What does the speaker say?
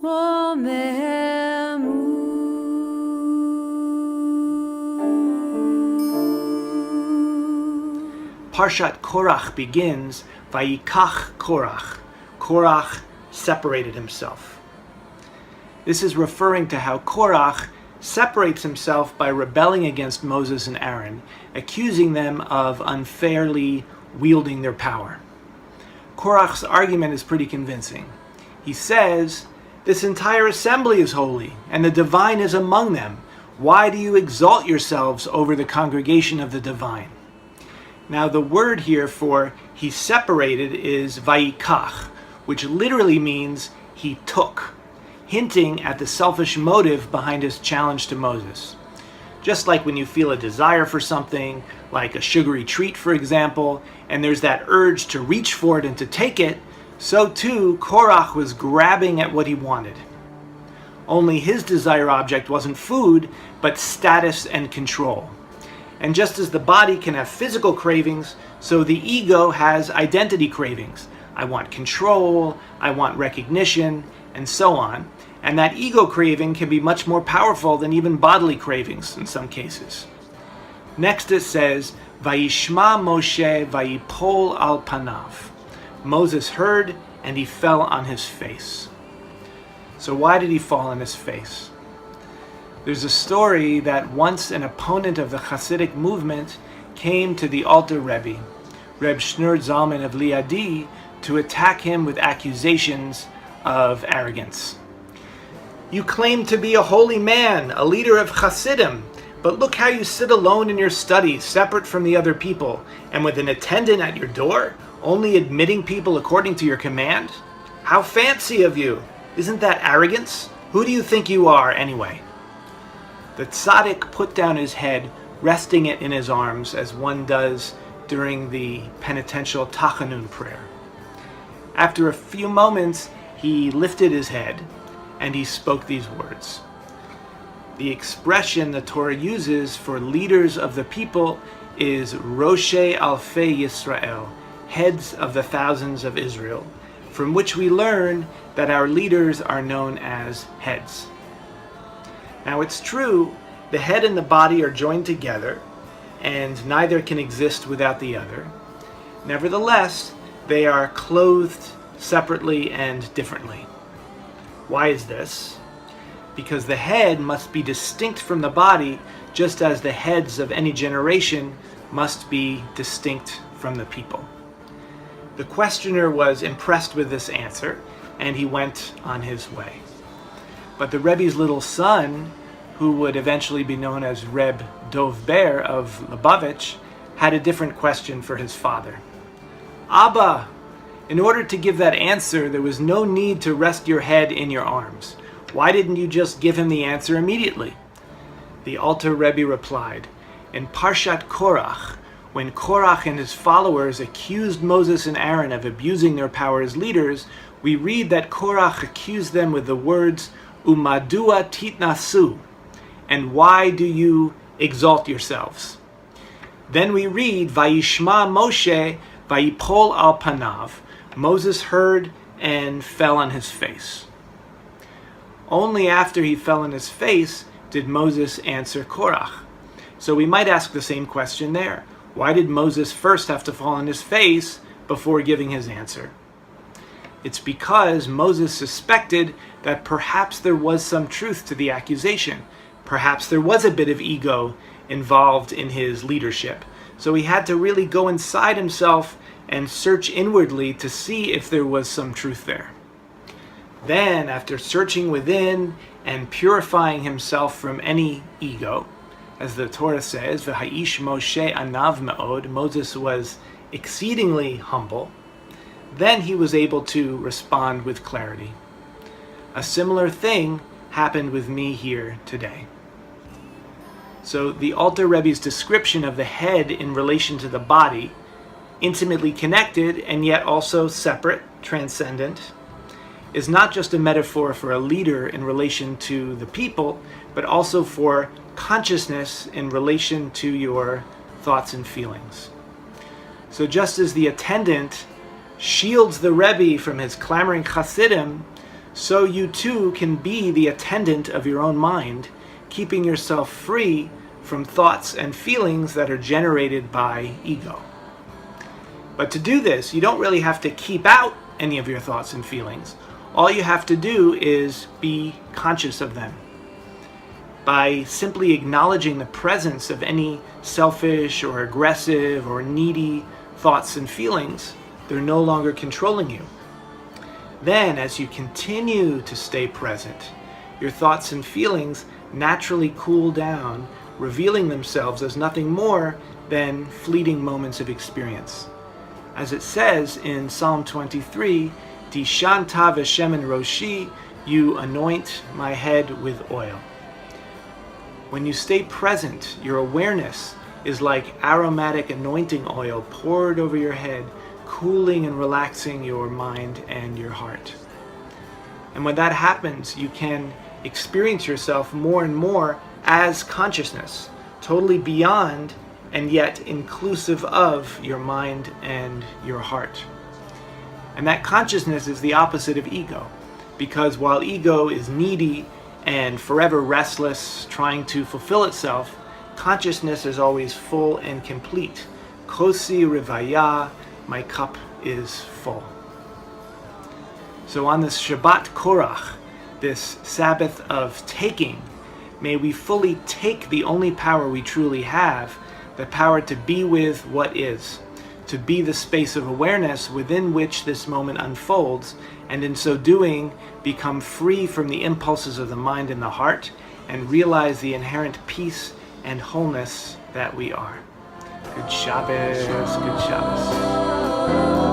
Parshat Korakh begins, Vayikach Korakh. Korakh separated himself. This is referring to how Korakh separates himself by rebelling against Moses and Aaron, accusing them of unfairly wielding their power. Korakh's argument is pretty convincing. He says, "This entire assembly is holy, and the divine is among them. Why do you exalt yourselves over the congregation of the divine?" Now the word here for he separated is vayikach, which literally means he took, hinting at the selfish motive behind his challenge to Moses. Just like when you feel a desire for something, like a sugary treat for example, and there's that urge to reach for it and to take it, so too Korakh was grabbing at what he wanted. Only his desire object wasn't food, but status and control. And just as the body can have physical cravings, so the ego has identity cravings. I want control, I want recognition, and so on. And that ego craving can be much more powerful than even bodily cravings in some cases. Next it says, Vayishma Moshe vayipol al panav. Moses heard and he fell on his face. So why did he fall on his face? There's a story that once an opponent of the Hasidic movement came to the Alter Rebbe, Reb Shneur Zalman of Liadi, to attack him with accusations of arrogance. "You claim to be a holy man, a leader of Hasidim, but look how you sit alone in your study, separate from the other people, and with an attendant at your door, only admitting people according to your command? How fancy of you! Isn't that arrogance? Who do you think you are, anyway?" The tzaddik put down his head, resting it in his arms, as one does during the penitential Tachanun prayer. After a few moments, he lifted his head, and he spoke these words. The expression the Torah uses for leaders of the people is Roshei Alfei Yisrael, heads of the thousands of Israel, from which we learn that our leaders are known as heads. Now it's true, the head and the body are joined together, and neither can exist without the other. Nevertheless, they are clothed separately and differently. Why is this? Because the head must be distinct from the body, just as the heads of any generation must be distinct from the people. The questioner was impressed with this answer, and he went on his way. But the Rebbe's little son, who would eventually be known as Reb Dov Ber of Lubavitch, had a different question for his father. "Abba, in order to give that answer, there was no need to rest your head in your arms. Why didn't you just give him the answer immediately?" The Alter Rebbe replied, "In Parshat Korakh, when Korakh and his followers accused Moses and Aaron of abusing their power as leaders, we read that Korakh accused them with the words, Umadua titnasu, and why do you exalt yourselves? Then we read, Vayishma Moshe vayipol al panav. Moses heard and fell on his face. Only after he fell on his face did Moses answer Korakh. So we might ask the same question there. Why did Moses first have to fall on his face before giving his answer? It's because Moses suspected that perhaps there was some truth to the accusation. Perhaps there was a bit of ego involved in his leadership. So he had to really go inside himself and search inwardly to see if there was some truth there. Then, after searching within and purifying himself from any ego, as the Torah says, V'ha'ish Moshe anav me'od, Moses was exceedingly humble, then he was able to respond with clarity. A similar thing happened with me here today. So the Alter Rebbe's description of the head in relation to the body, intimately connected and yet also separate, transcendent, is not just a metaphor for a leader in relation to the people, but also for consciousness in relation to your thoughts and feelings. So just as the attendant shields the Rebbe from his clamoring Hasidim, so you too can be the attendant of your own mind, keeping yourself free from thoughts and feelings that are generated by ego. But to do this, you don't really have to keep out any of your thoughts and feelings. All you have to do is be conscious of them. By simply acknowledging the presence of any selfish or aggressive or needy thoughts and feelings, they're no longer controlling you. Then, as you continue to stay present, your thoughts and feelings naturally cool down, revealing themselves as nothing more than fleeting moments of experience. As it says in Psalm 23, Tishanta v'shemen roshi, you anoint my head with oil. When you stay present, your awareness is like aromatic anointing oil poured over your head, cooling and relaxing your mind and your heart. And when that happens, you can experience yourself more and more as consciousness, totally beyond and yet inclusive of your mind and your heart. And that consciousness is the opposite of ego, because while ego is needy and forever restless, trying to fulfill itself, consciousness is always full and complete. Kosi rivaya, my cup is full. So on this Shabbat Korakh, this Sabbath of taking, may we fully take the only power we truly have, the power to be with what is, to be the space of awareness within which this moment unfolds, and in so doing, become free from the impulses of the mind and the heart, and realize the inherent peace and wholeness that we are. Good Shabbos, good Shabbos.